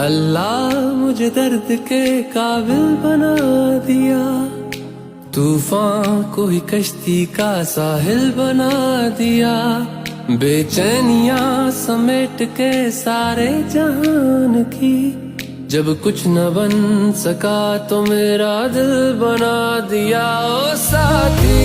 अल्लाह मुझे दर्द के काबिल बना दिया, तूफान को ही कश्ती का साहिल बना दिया। बेचैनियां समेट के सारे जहान की, जब कुछ न बन सका तो मेरा दिल बना दिया। ओ साथी